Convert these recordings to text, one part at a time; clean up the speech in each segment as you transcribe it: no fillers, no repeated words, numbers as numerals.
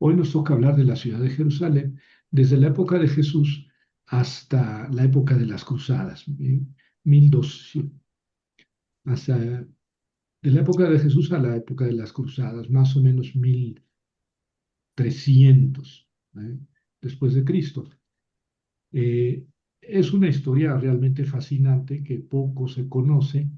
Hoy nos toca hablar de la ciudad de Jerusalén desde la época de Jesús hasta la época de las cruzadas, 1200, hasta de la época de Jesús a la época de las cruzadas, más o menos 1300, ¿eh? Después de Cristo. Eh, es una historia realmente fascinante que poco se conoce,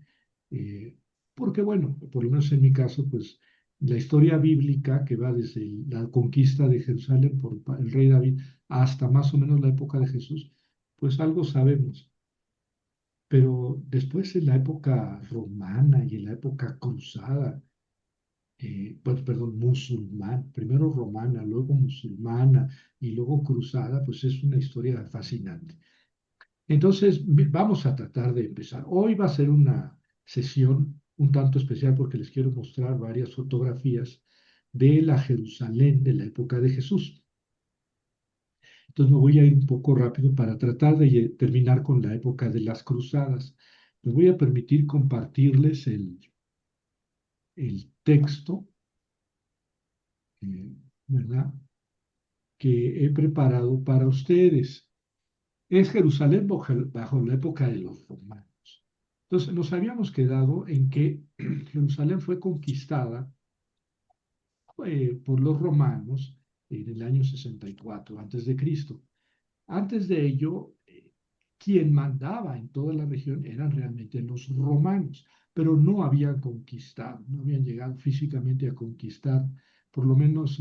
eh, porque bueno, por lo menos en mi caso, pues la historia bíblica que va desde la conquista de Jerusalén por el rey David hasta más o menos la época de Jesús, pues algo sabemos. Pero después en la época romana y en la época cruzada, pues, perdón, musulmán, primero romana, luego musulmana y luego cruzada, pues es una historia fascinante. Entonces, vamos a tratar de empezar. Hoy va a ser una sesión un tanto especial porque les quiero mostrar varias fotografías de la Jerusalén de la época de Jesús. Entonces, me voy a ir un poco rápido para tratar de terminar con la época de las cruzadas. Me voy a permitir compartirles el texto, ¿verdad?, que he preparado para ustedes. Es Jerusalén bajo la época de los romanos. Entonces, nos habíamos quedado en que Jerusalén fue conquistada por los romanos en el año 64 antes de Cristo. Antes de ello, quien mandaba en toda la región eran realmente los romanos, pero no habían conquistado, no habían llegado físicamente a conquistar, por lo menos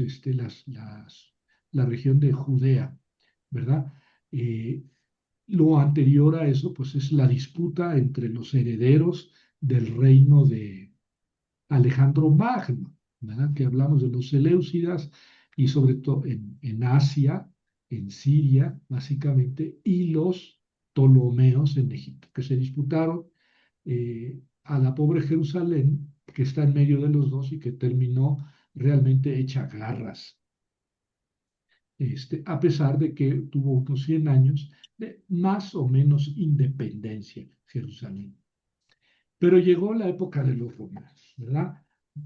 la región de Judea, ¿verdad? Eh, lo anterior a eso, pues es la disputa entre los herederos del reino de Alejandro Magno, ¿verdad? Que hablamos de los Seleucidas y sobre todo en Asia, en Siria, básicamente, y los Ptolomeos en Egipto, que se disputaron a la pobre Jerusalén, que está en medio de los dos y que terminó realmente hecha garras, a pesar de que tuvo unos 100 años de más o menos independencia Jerusalén. Pero llegó la época de los romanos, ¿verdad?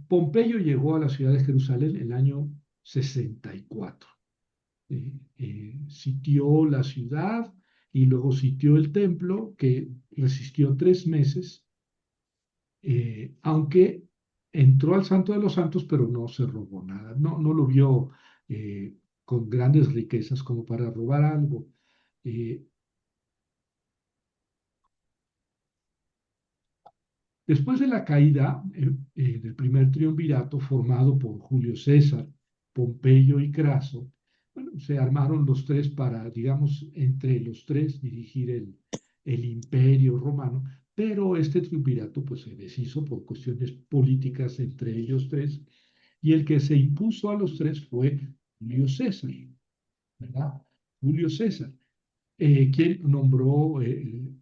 Pompeyo llegó a la ciudad de Jerusalén en el año 64. Sitió la ciudad y luego sitió el templo, que resistió 3 meses, aunque entró al Santo de los Santos, pero no se robó nada. No, no lo vio con grandes riquezas como para robar algo. Eh, Después de la caída del primer triunvirato formado por Julio César, Pompeyo y Craso, bueno, se armaron los tres para, digamos, entre los tres dirigir el imperio romano, pero este triunvirato pues se deshizo por cuestiones políticas entre ellos tres, y el que se impuso a los tres fue Julio César, ¿verdad? Julio César, quien nombró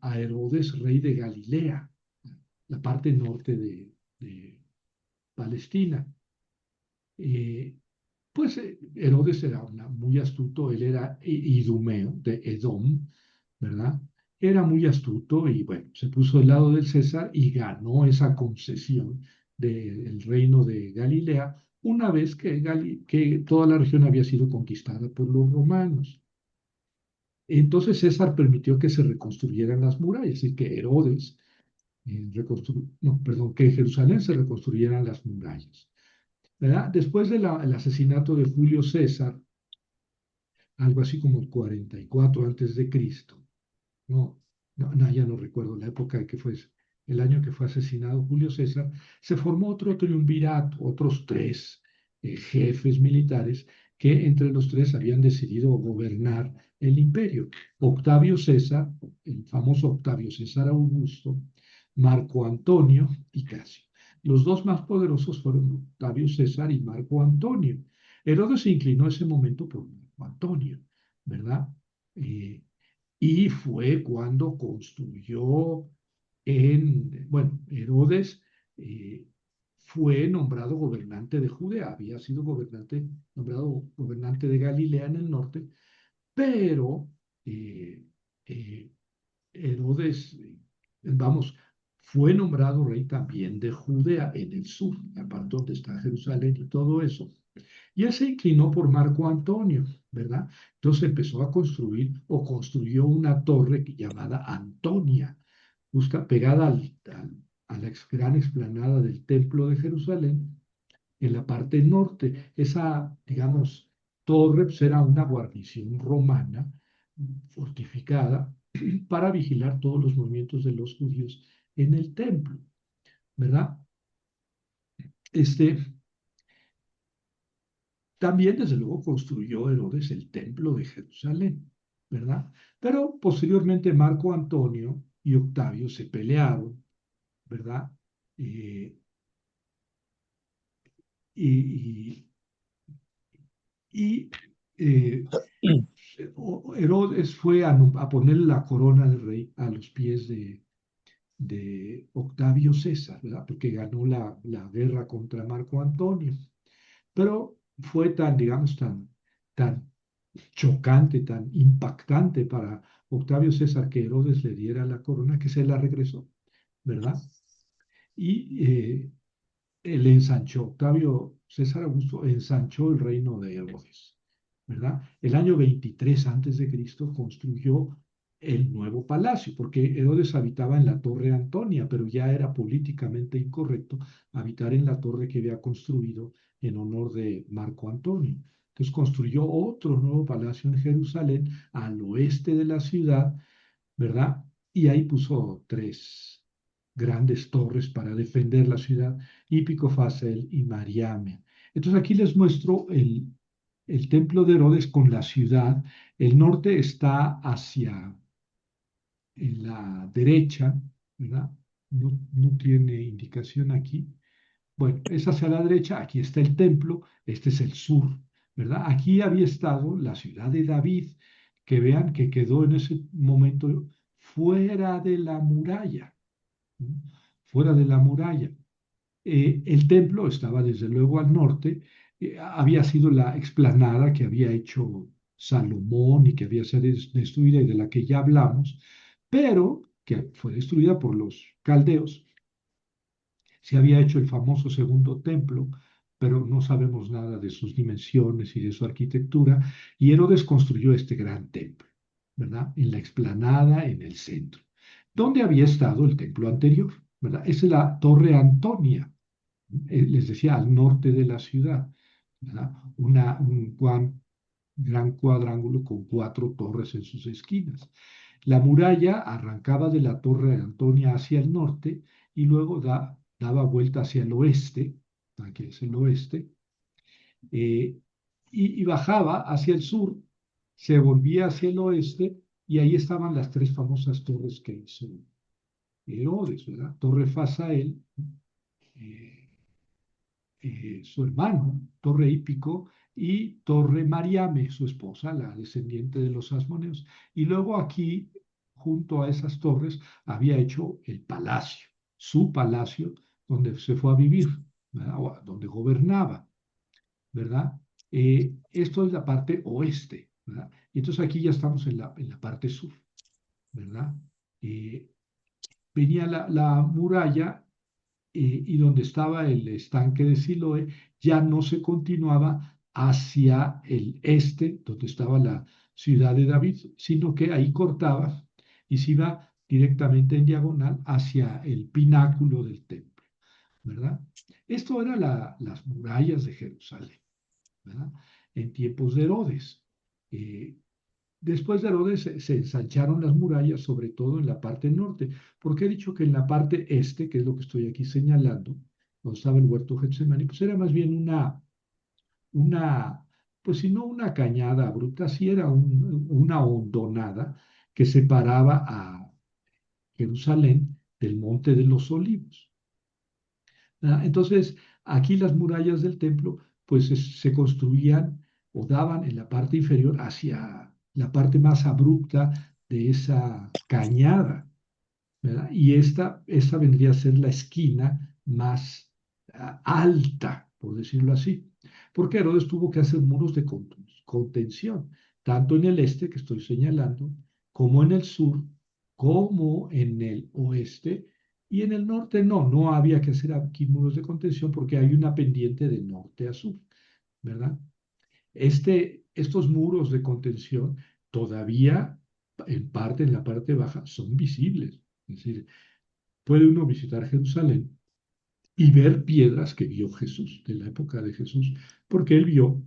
a Herodes rey de Galilea, la parte norte de Palestina. Eh, pues Herodes era muy astuto, él era idumeo de Edom, ¿verdad? Era muy astuto y bueno, se puso del lado del César y ganó esa concesión del reino de Galilea una vez que toda la región había sido conquistada por los romanos. Entonces César permitió que se reconstruyeran las murallas, es decir, que Herodes no, perdón, que en Jerusalén se reconstruyeran las murallas, ¿verdad? Después del asesinato de Julio César, algo así como el 44 antes de Cristo, no, no, ya no recuerdo la época que fue, el año que fue asesinado Julio César, se formó otro triunvirato, otros tres jefes militares que entre los tres habían decidido gobernar el imperio. Octavio César, el famoso Octavio César Augusto, Marco Antonio y Casio. Los dos más poderosos fueron Octavio César y Marco Antonio. Herodes se inclinó en ese momento por Marco Antonio, ¿verdad? Eh, y fue cuando construyó bueno, Herodes eh, fue nombrado gobernante de Judea, había sido nombrado gobernante de Galilea en el norte, pero eh, eh, Herodes, vamos, fue nombrado rey también de Judea en el sur, la parte donde está Jerusalén y todo eso. Y él se inclinó por Marco Antonio, ¿verdad? Entonces empezó a construir o construyó una torre llamada Antonia, pegada a la gran explanada del Templo de Jerusalén, en la parte norte. Esa, digamos, torre pues, era una guarnición romana fortificada para vigilar todos los movimientos de los judíos en el templo, ¿verdad? Este, También, desde luego, construyó Herodes el templo de Jerusalén, ¿verdad? Pero posteriormente Marco Antonio y Octavio se pelearon, ¿verdad? Eh, y y, eh, Herodes fue a ponerle la corona de rey a los pies de Octavio César, ¿verdad? Porque ganó la guerra contra Marco Antonio. Pero fue tan, digamos, tan chocante, tan impactante para Octavio César que Herodes le diera la corona que se la regresó, ¿verdad? Y él ensanchó, Octavio César Augusto ensanchó el reino de Herodes, ¿verdad? El año 23 antes de Cristo construyó el nuevo palacio, porque Herodes habitaba en la Torre Antonia, pero ya era políticamente incorrecto habitar en la torre que había construido en honor de Marco Antonio. Entonces construyó otro nuevo palacio en Jerusalén, al oeste de la ciudad, ¿verdad? Y ahí puso tres grandes torres para defender la ciudad, Hípico, Fasel y Mariame. Entonces aquí les muestro el templo de Herodes con la ciudad. El norte está hacia en la derecha, ¿verdad? No tiene indicación aquí. Bueno, es hacia la derecha, aquí está el templo, este es el sur, ¿verdad? Aquí había estado la ciudad de David, que vean que quedó en ese momento fuera de la muralla, ¿no? Fuera de la muralla. El templo estaba desde luego al norte, había sido la explanada que había hecho Salomón y que había sido destruida y de la que ya hablamos, pero que fue destruida por los caldeos. Se había hecho el famoso segundo templo, pero no sabemos nada de sus dimensiones y de su arquitectura, y Herodes construyó este gran templo, ¿verdad? En la explanada, en el centro, donde había estado el templo anterior, ¿verdad? Esa es la Torre Antonia, les decía, al norte de la ciudad, ¿verdad? Un gran cuadrángulo con cuatro torres en sus esquinas. La muralla arrancaba de la Torre de Antonia hacia el norte y luego daba vuelta hacia el oeste, aquí es el oeste, eh, y bajaba hacia el sur, se volvía hacia el oeste y ahí estaban las tres famosas torres que hizo Herodes, ¿verdad? Torre Fasael, eh, su hermano, Torre Hípico, y Torre Mariame, su esposa, la descendiente de los asmoneos. Y luego aquí, junto a esas torres, había hecho el palacio, su palacio, donde se fue a vivir, ¿verdad? O donde gobernaba, ¿verdad? Esto es la parte oeste, ¿verdad? Y entonces aquí ya estamos en la parte sur, ¿verdad? Eh, Venía la muralla y donde estaba el estanque de Siloé, ya no se continuaba hacia el este, donde estaba la ciudad de David, sino que ahí cortaba y se iba directamente en diagonal hacia el pináculo del templo, ¿verdad? Esto era las murallas de Jerusalén, ¿verdad? En tiempos de Herodes. Eh, Después de Herodes se ensancharon las murallas, sobre todo en la parte norte, porque he dicho que en la parte este, que es lo que estoy aquí señalando, donde estaba el huerto Getsemaní, pues era más bien una, pues si no una cañada abrupta, sí era una hondonada que separaba a Jerusalén del Monte de los Olivos. Entonces, aquí las murallas del templo, pues se construían o daban en la parte inferior hacia la parte más abrupta de esa cañada, ¿verdad? Y esta vendría a ser la esquina más alta, por decirlo así, porque Herodes tuvo que hacer muros de contención, tanto en el este, que estoy señalando, como en el sur, como en el oeste, y en el norte no había que hacer aquí muros de contención porque hay una pendiente de norte a sur, ¿verdad? estos muros de contención todavía, en parte, en la parte baja, son visibles. Es decir, puede uno visitar Jerusalén y ver piedras que vio Jesús, de la época de Jesús, porque él vio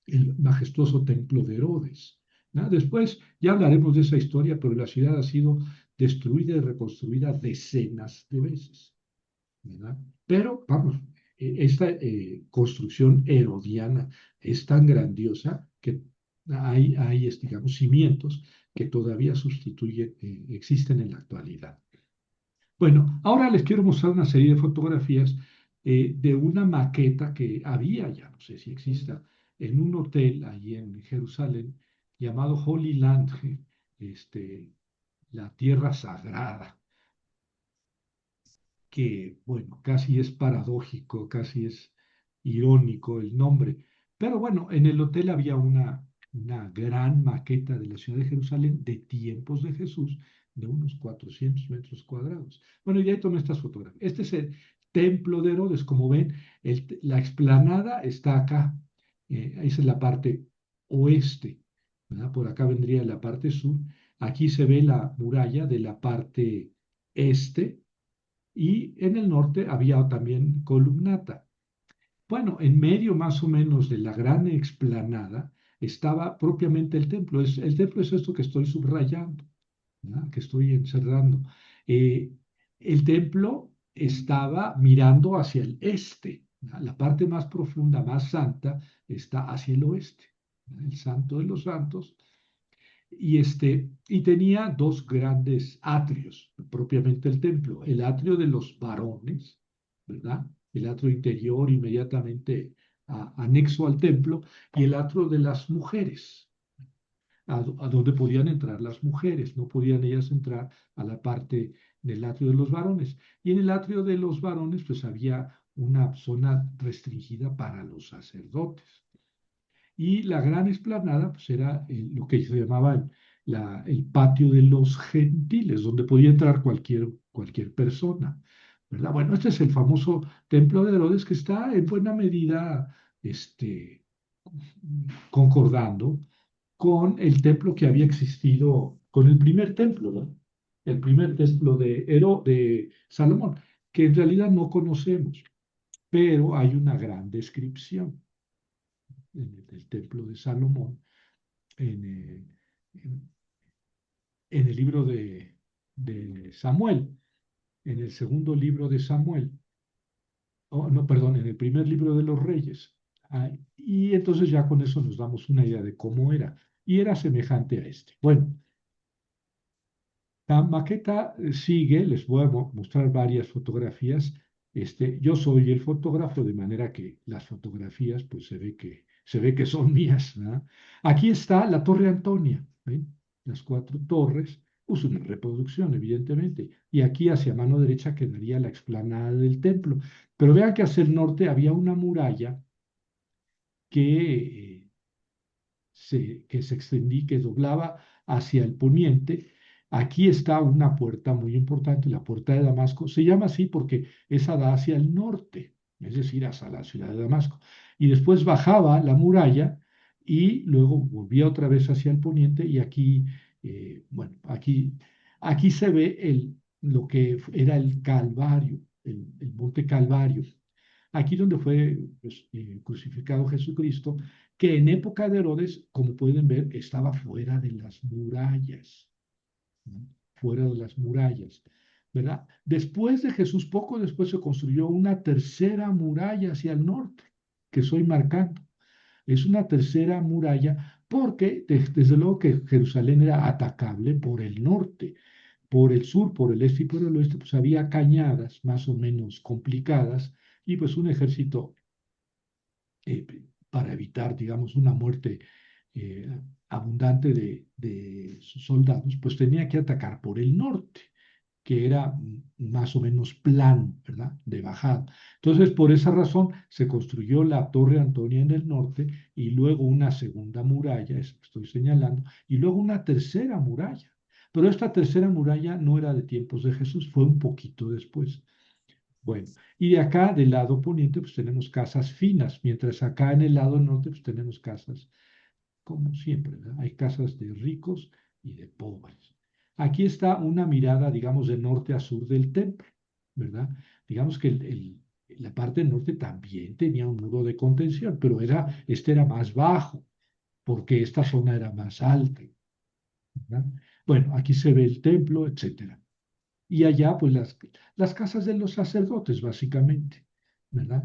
el majestuoso templo de Herodes, ¿no? Después ya hablaremos de esa historia, pero la ciudad ha sido destruida y reconstruida decenas de veces, ¿verdad? Pero, vamos, esta construcción herodiana es tan grandiosa que hay digamos, cimientos que todavía sustituyen, existen en la actualidad. Bueno, ahora les quiero mostrar una serie de fotografías de una maqueta que había, ya no sé si exista, en un hotel allí en Jerusalén llamado Holy Land, este, la tierra sagrada, que, bueno, casi es paradójico, casi es irónico el nombre. Pero bueno, en el hotel había una gran maqueta de la ciudad de Jerusalén de tiempos de Jesús, de unos 400 metros cuadrados. Bueno, y de ahí tomé estas fotografías. Este es el templo de Herodes. Como ven, la explanada está acá. Esa es la parte oeste, ¿verdad? Por acá vendría la parte sur. Aquí se ve la muralla de la parte este y en el norte había también columnata. Bueno, en medio más o menos de la gran explanada estaba propiamente el templo. El templo es esto que estoy subrayando, ¿verdad? Que estoy encerrando. Eh, el templo estaba mirando hacia el este, ¿verdad? La parte más profunda, más santa, está hacia el oeste, ¿verdad? El santo de los santos y tenía dos grandes atrios, propiamente el templo, el atrio de los varones, ¿verdad? El atrio interior inmediatamente anexo al templo, y el atrio de las mujeres, a donde podían entrar las mujeres, no podían ellas entrar a la parte del atrio de los varones. Y en el atrio de los varones, pues había una zona restringida para los sacerdotes. Y la gran explanada pues era lo que se llamaba el patio de los gentiles, donde podía entrar cualquier persona, ¿verdad? Bueno, este es el famoso templo de Herodes que está en buena medida concordando con el templo que había existido, con el primer templo, ¿no? El primer templo de Salomón, que en realidad no conocemos, pero hay una gran descripción del templo de Salomón en, en- en el libro de Samuel, en el segundo libro de Samuel, oh, no, perdón, en el primer libro de los Reyes. Y entonces ya con eso nos damos una idea de cómo era. Y era semejante a este. Bueno, la maqueta sigue, les voy a mostrar varias fotografías. Yo soy el fotógrafo, de manera que las fotografías, pues se ve que son mías, ¿verdad? Aquí está la Torre Antonia, ¿ven? Las cuatro torres, pues una reproducción, evidentemente. Y aquí hacia mano derecha quedaría la explanada del templo. Pero vean que hacia el norte había una muralla que que se extendía, que doblaba hacia el poniente. Aquí está una puerta muy importante, la puerta de Damasco. Se llama así porque esa da hacia el norte, es decir, hacia la ciudad de Damasco. Y después bajaba la muralla y luego volvía otra vez hacia el poniente y aquí, bueno, aquí se ve lo que era el Calvario, el monte Calvario. Aquí donde fue pues, crucificado Jesucristo, que en época de Herodes, como pueden ver, estaba fuera de las murallas, ¿no? Fuera de las murallas, ¿verdad? Después de Jesús, poco después se construyó una tercera muralla hacia el norte, que estoy marcando. Es una tercera muralla porque desde luego que Jerusalén era atacable por el norte. Por el sur, por el este y por el oeste, pues había cañadas más o menos complicadas y pues un ejército eh, para evitar, digamos, una muerte eh, abundante de sus soldados, pues tenía que atacar por el norte, que era más o menos plano, ¿verdad? De bajada. Entonces, por esa razón, se construyó la Torre Antonia en el norte y luego una segunda muralla, eso que estoy señalando, y luego una tercera muralla. Pero esta tercera muralla no era de tiempos de Jesús, fue un poquito después. Bueno, y de acá, del lado poniente, pues tenemos casas finas, mientras acá en el lado norte, pues tenemos casas, como siempre, ¿verdad? Hay casas de ricos y de pobres. Aquí está una mirada, digamos, de norte a sur del templo, ¿verdad? Digamos que la parte del norte también tenía un muro de contención, pero este era más bajo, porque esta zona era más alta, ¿verdad? Bueno, aquí se ve el templo, etcétera. Y allá, pues las casas de los sacerdotes, básicamente, ¿verdad?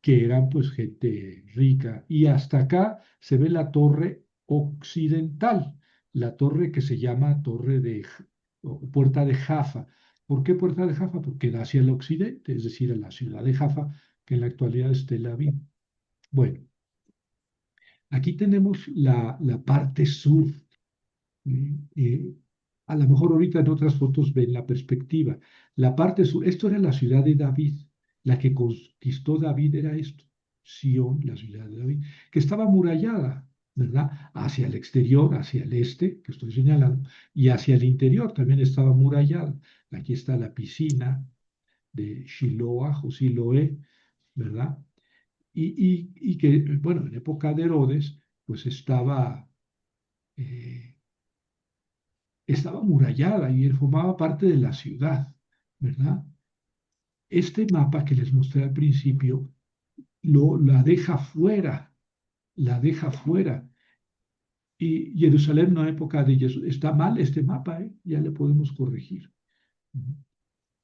Que eran pues gente rica. Y hasta acá se ve la torre occidental, la torre que se llama o Puerta de Jaffa. ¿Por qué Puerta de Jaffa? Porque da hacia el occidente, es decir, a la ciudad de Jaffa, que en la actualidad es Tel Aviv. Bueno, aquí tenemos la parte sur. eh, a lo mejor ahorita en otras fotos ven la perspectiva. La parte sur, esto era la ciudad de David, la que conquistó David era esto, Sión, la ciudad de David, que estaba amurallada, ¿verdad? Hacia el exterior, hacia el este, que estoy señalando, y hacia el interior también estaba amurallada. Aquí está la piscina de Shiloah o Siloé, ¿verdad? Y que, bueno, en época de Herodes, pues eh, estaba amurallada y él formaba parte de la ciudad, ¿verdad? Este mapa que les mostré al principio la deja fuera, la deja fuera. Y Jerusalén en una época de Jesús, está mal este mapa, ¿eh? Ya le podemos corregir.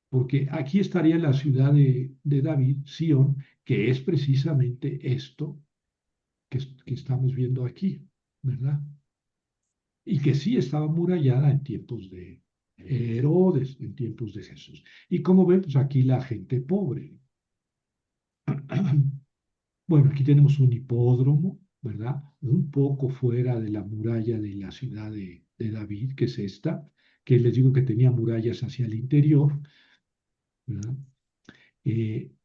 Porque aquí estaría la ciudad de David, Sión, que es precisamente esto que estamos viendo aquí, ¿verdad? Y que sí estaba amurallada en tiempos de Herodes, en tiempos de Jesús. Y como ven, pues aquí la gente pobre. Bueno, aquí tenemos un hipódromo, ¿verdad? Un poco fuera de la muralla de la ciudad de David, que es esta, que les digo que tenía murallas hacia el interior, ¿verdad?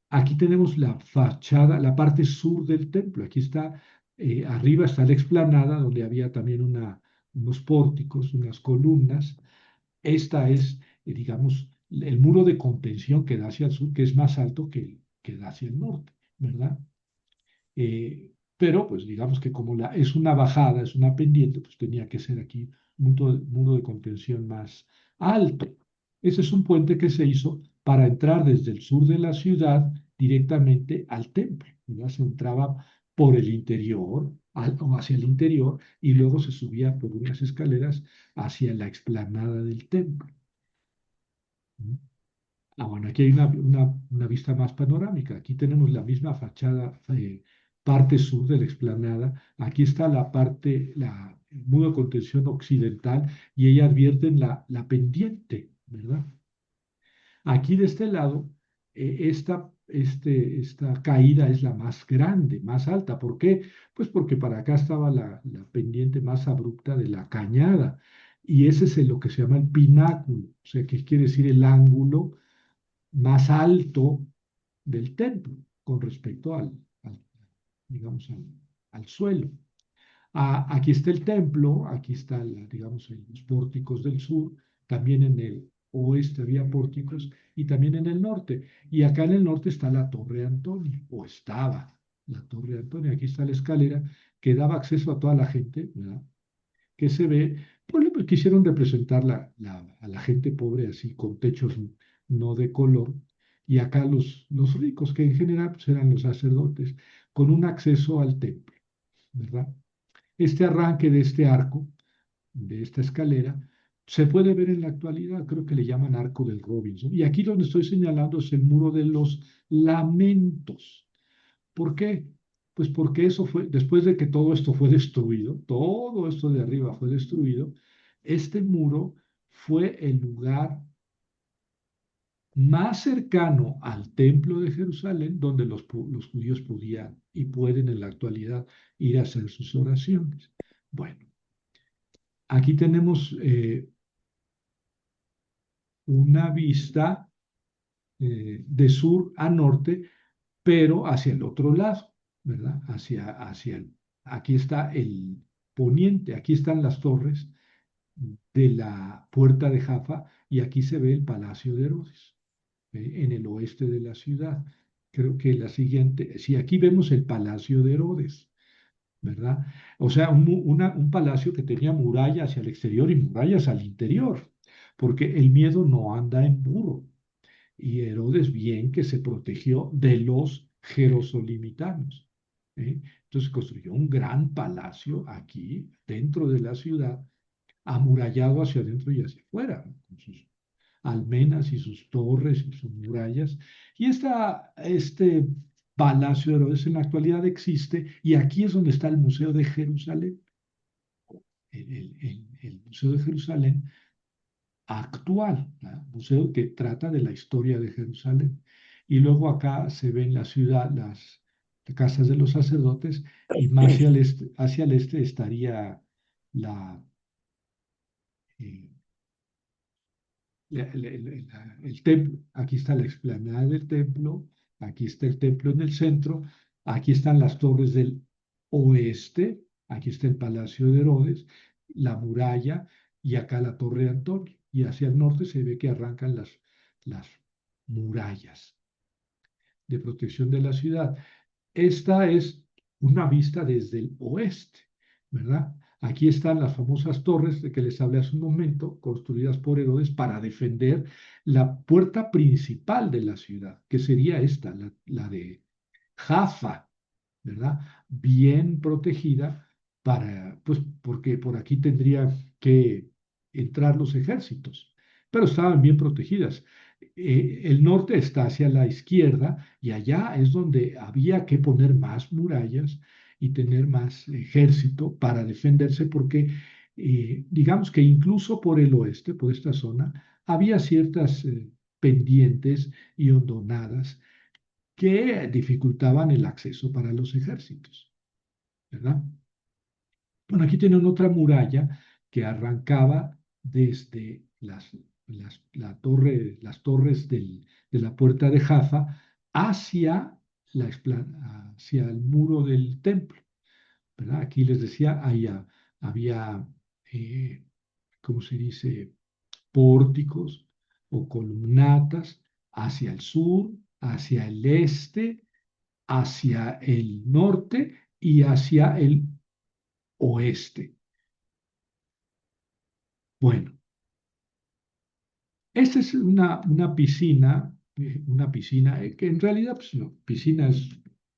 Aquí tenemos la fachada, la parte sur del templo. Aquí está, arriba está la explanada, donde había también unos pórticos, unas columnas. Esta es, digamos, el muro de contención que da hacia el sur, que es más alto que da hacia el norte, ¿verdad? Pero, pues digamos que como es una bajada, es una pendiente, pues tenía que ser aquí un muro de contención más alto. Ese es un puente que se hizo para entrar desde el sur de la ciudad directamente al templo, ¿verdad? Se entraba por el interior, o hacia el interior, y luego se subía por unas escaleras hacia la explanada del templo. Bueno, aquí hay una vista más panorámica. Aquí tenemos la misma fachada, parte sur de la explanada. Aquí está el muro de contención occidental y ella advierte la pendiente, ¿verdad? Aquí de este lado, esta caída es la más grande, más alta. ¿Por qué? Pues porque para acá estaba la pendiente más abrupta de la cañada. Y ese es lo que se llama el pináculo, o sea, que quiere decir el ángulo más alto del templo con respecto digamos, al suelo. Aquí está el templo, aquí están, digamos, los pórticos del sur, también en el oeste había pórticos y también en el norte. Y acá en el norte está la Torre Antonio, o estaba la Torre Antonio. Aquí está la escalera que daba acceso a toda la gente, ¿verdad? Que se ve, pues quisieron representar a la gente pobre así, con techos no de color, y acá los ricos, que en general pues, eran los sacerdotes, con un acceso al templo, ¿verdad? Este arranque de este arco, de esta escalera, se puede ver en la actualidad, creo que le llaman Arco del Robinson. Y aquí donde estoy señalando es el muro de los lamentos. ¿Por qué? Pues porque eso fue, después de que todo esto fue destruido, todo esto de arriba fue destruido, este muro fue el lugar más cercano al templo de Jerusalén donde los judíos podían y pueden en la actualidad ir a hacer sus oraciones. Bueno, aquí tenemos una vista de sur a norte, pero hacia el otro lado, ¿verdad? Aquí está el poniente, aquí están las torres de la puerta de Jaffa y aquí se ve el palacio de Herodes. en el oeste de la ciudad. Creo que la siguiente, si aquí vemos el Palacio de Herodes, ¿verdad? O sea, un palacio que tenía muralla hacia el exterior y murallas al interior, porque el miedo no anda en burro. Y Herodes bien que se protegió de los jerosolimitanos. ¿Eh? Entonces construyó un gran palacio aquí, dentro de la ciudad, amurallado hacia adentro y hacia afuera, ¿no? Con sus almenas y sus torres y sus murallas. Y este palacio de Herodes en la actualidad existe y aquí es donde está el Museo de Jerusalén. El Museo de Jerusalén actual, ¿no? Museo que trata de la historia de Jerusalén. Y luego acá se ven la ciudad, las casas de los sacerdotes, y más hacia el este estaría la, eh, el templo. Aquí está la explanada del templo, aquí está el templo en el centro, aquí están las torres del oeste, aquí está el Palacio de Herodes, la muralla y acá la Torre de Antonio. Y hacia el norte se ve que arrancan las murallas de protección de la ciudad. Esta es una vista desde el oeste, ¿verdad? Aquí están las famosas torres de que les hablé hace un momento, construidas por Herodes para defender la puerta principal de la ciudad, que sería esta, la de Jaffa, ¿verdad? Bien protegida pues porque por aquí tendrían que entrar los ejércitos, pero estaban bien protegidas. El norte está hacia la izquierda y allá es donde había que poner más murallas y tener más ejército para defenderse porque digamos que incluso por el oeste, por esta zona, había ciertas pendientes y hondonadas que dificultaban el acceso para los ejércitos, ¿verdad? Bueno, aquí tienen otra muralla que arrancaba desde las torres de la puerta de Jaffa hacia, hacia el muro del templo, ¿verdad? Aquí les decía, había, eh, ¿cómo se dice? Pórticos o columnatas hacia el sur, hacia el este, hacia el norte y hacia el oeste. Bueno, esta es una piscina que en realidad, pues no, piscina es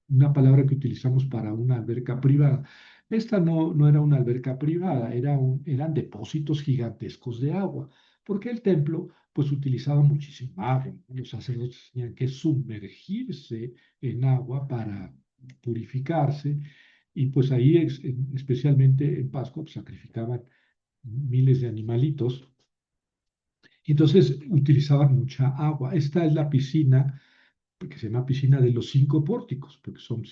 una palabra que utilizamos para una alberca privada. Esta no era una alberca privada, eran depósitos gigantescos de agua, porque el templo pues utilizaba muchísima agua. Los sacerdotes tenían que sumergirse en agua para purificarse y pues ahí, especialmente en Pascua, pues, sacrificaban miles de animalitos. Entonces utilizaban mucha agua. Esta es la piscina, que se llama piscina de los 5 pórticos, porque son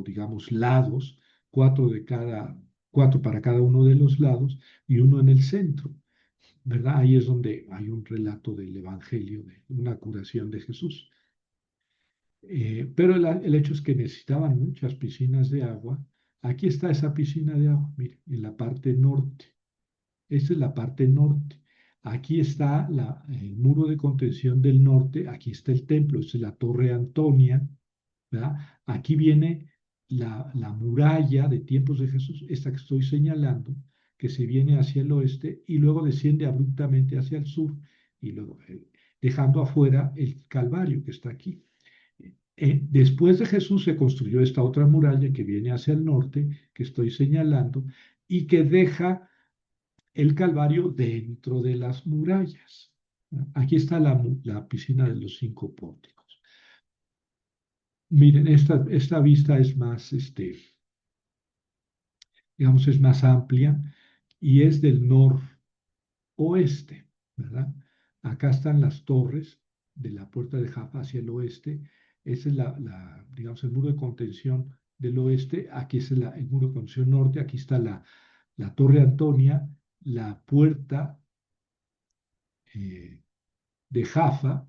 digamos, lados, cuatro para cada uno de los lados y uno en el centro, ¿verdad? Ahí es donde hay un relato del Evangelio, de una curación de Jesús. Pero el hecho es que necesitaban muchas piscinas de agua. Aquí está esa piscina de agua, mire, en la parte norte. Esta es la parte norte. Aquí está el muro de contención del norte, aquí está el templo, esta es la Torre Antonia, ¿verdad? Aquí viene la muralla de tiempos de Jesús, esta que estoy señalando, que se viene hacia el oeste y luego desciende abruptamente hacia el sur y luego dejando afuera el Calvario que está aquí. Después de Jesús se construyó esta otra muralla que viene hacia el norte, que estoy señalando, y que deja el Calvario dentro de las murallas. Aquí está la piscina de los 5 pórticos. Miren, esta vista es más, digamos, es más amplia y es del noroeste, ¿verdad? Acá están las torres de la puerta de Jaffa hacia el oeste. Ese es digamos, el muro de contención del oeste. Aquí es el muro de contención norte. Aquí está la Torre Antonia, la puerta eh, de Jaffa,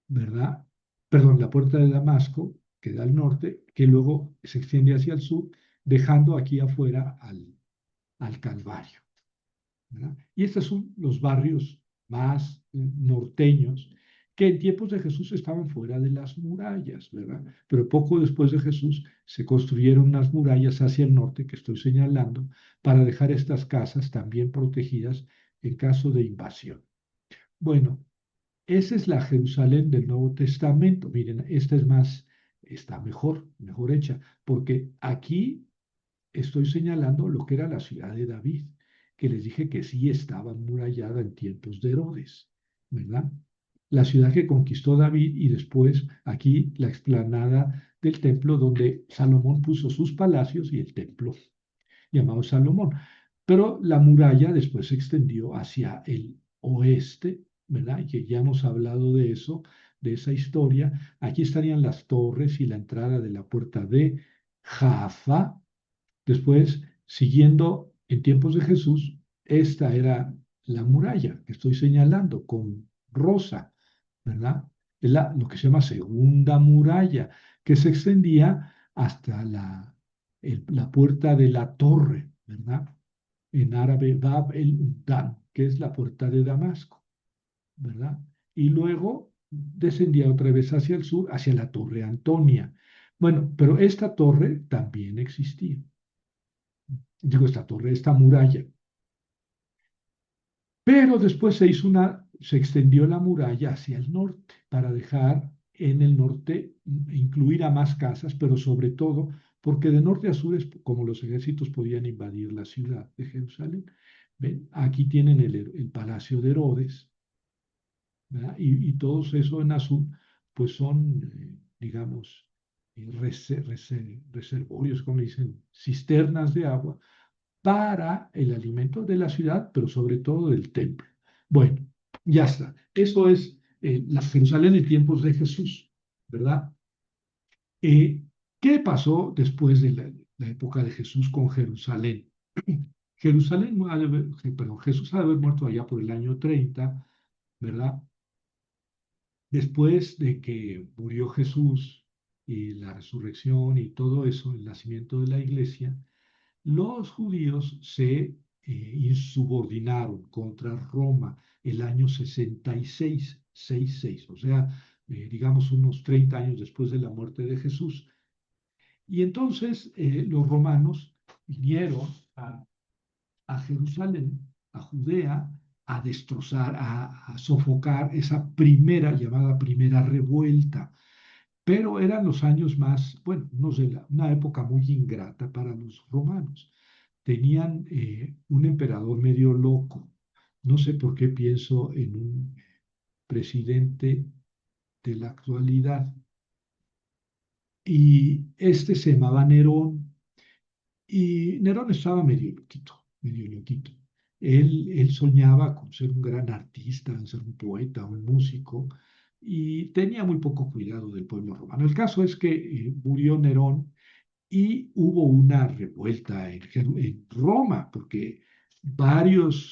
¿verdad? Perdón, la puerta de Damasco, que da al norte, que luego se extiende hacia el sur, dejando aquí afuera al Calvario, ¿verdad? Y estos son los barrios más norteños, que en tiempos de Jesús estaban fuera de las murallas, ¿verdad? Pero poco después de Jesús se construyeron unas murallas hacia el norte, que estoy señalando, para dejar estas casas también protegidas en caso de invasión. Bueno, esa es la Jerusalén del Nuevo Testamento. Miren, esta es más, está mejor hecha, porque aquí estoy señalando lo que era la ciudad de David, que les dije que sí estaba amurallada en tiempos de Herodes, ¿verdad? La ciudad que conquistó David y después aquí la explanada del templo donde Salomón puso sus palacios y el templo llamado Salomón. Pero la muralla después se extendió hacia el oeste, ¿verdad? Y que ya hemos hablado de eso, de esa historia. Aquí estarían las torres y la entrada de la puerta de Jaffa. Después, siguiendo en tiempos de Jesús, esta era la muralla que estoy señalando con rosa, ¿verdad? Es lo que se llama segunda muralla, que se extendía hasta la puerta de la torre, ¿verdad? En árabe, Bab el-Dan, que es la puerta de Damasco, ¿verdad? Y luego descendía otra vez hacia el sur, hacia la torre Antonia. Bueno, pero esta torre también existía. Digo, esta torre, esta muralla. Pero después se extendió la muralla hacia el norte para dejar en el norte, incluir a más casas, pero sobre todo porque de norte a sur es como los ejércitos podían invadir la ciudad de Jerusalén. ¿Ven? Aquí tienen el palacio de Herodes, ¿verdad? Y todos eso en azul, pues son, digamos, reservorios, como dicen, cisternas de agua para el alimento de la ciudad, pero sobre todo del templo. Bueno, ya está. Eso es la Jerusalén en tiempos de Jesús, ¿verdad? Eh, ¿Qué pasó después de la época de Jesús con Jerusalén? Jerusalén, perdón, Jesús ha de haber muerto allá por el año 30, ¿verdad? Después de que murió Jesús y la resurrección y todo eso, el nacimiento de la iglesia, los judíos se insubordinaron contra Roma el año 66, o sea, digamos unos 30 años después de la muerte de Jesús. Y entonces los romanos vinieron a Jerusalén, a Judea, a destrozar, a sofocar esa primera, llamada primera revuelta. Pero eran los años más, bueno, no sé, una época muy ingrata para los romanos. Tenían un emperador medio loco. No sé por qué pienso en un presidente de la actualidad. Y este se llamaba Nerón. Y Nerón estaba medio loquito, medio loquito. Él soñaba con ser un gran artista, ser un poeta, un músico, y tenía muy poco cuidado del pueblo romano. El caso es que murió Nerón y hubo una revuelta en Roma, porque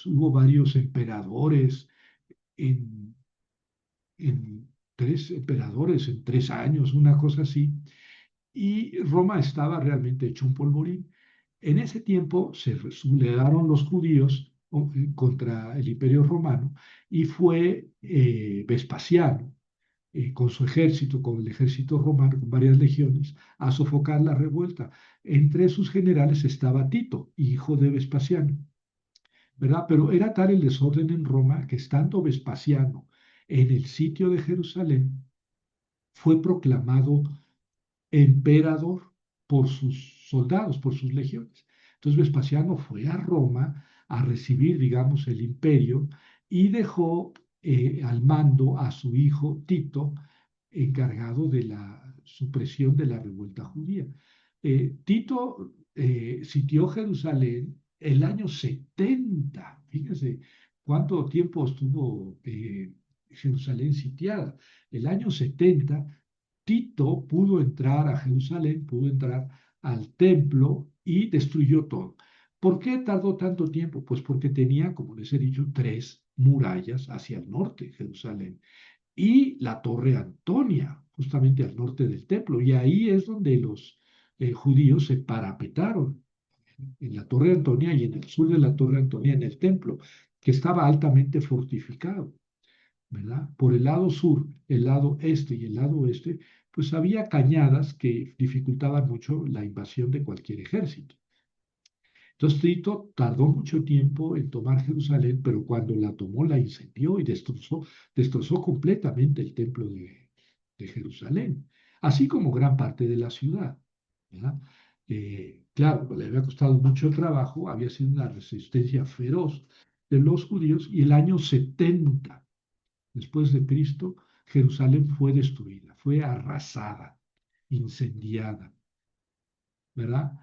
hubo varios emperadores en, tres emperadores en 3 años, una cosa así, y Roma estaba realmente hecho un polvorín. En ese tiempo se sublevaron los judíos contra el Imperio Romano y fue Vespasiano con su ejército, con el ejército romano, con varias legiones, a sofocar la revuelta. Entre sus generales estaba Tito, hijo de Vespasiano, ¿verdad? Pero era tal el desorden en Roma que estando Vespasiano en el sitio de Jerusalén, fue proclamado emperador por sus soldados, por sus legiones. Entonces Vespasiano fue a Roma a recibir, digamos, el imperio y dejó al mando a su hijo Tito, encargado de la supresión de la revuelta judía. Tito sitió Jerusalén el año 70. Fíjense cuánto tiempo estuvo Jerusalén sitiada. El año 70 Tito pudo entrar a Jerusalén, pudo entrar al templo y destruyó todo. ¿Por qué tardó tanto tiempo? Pues porque tenía, como les he dicho, tres murallas hacia el norte, Jerusalén, y la Torre Antonia, justamente al norte del templo. Y ahí es donde los judíos se parapetaron, en la Torre Antonia y en el sur de la Torre Antonia, en el templo. que estaba altamente fortificado, ¿verdad? Por el lado sur, el lado este y el lado oeste, pues había cañadas que dificultaban mucho la invasión de cualquier ejército. Entonces Tito tardó mucho tiempo en tomar Jerusalén, pero cuando la tomó la incendió y destrozó completamente el templo de Jerusalén, así como gran parte de la ciudad, ¿verdad? Claro, le había costado mucho trabajo, había sido una resistencia feroz de los judíos y el año 70 después de Cristo, Jerusalén fue destruida, fue arrasada, incendiada, ¿verdad?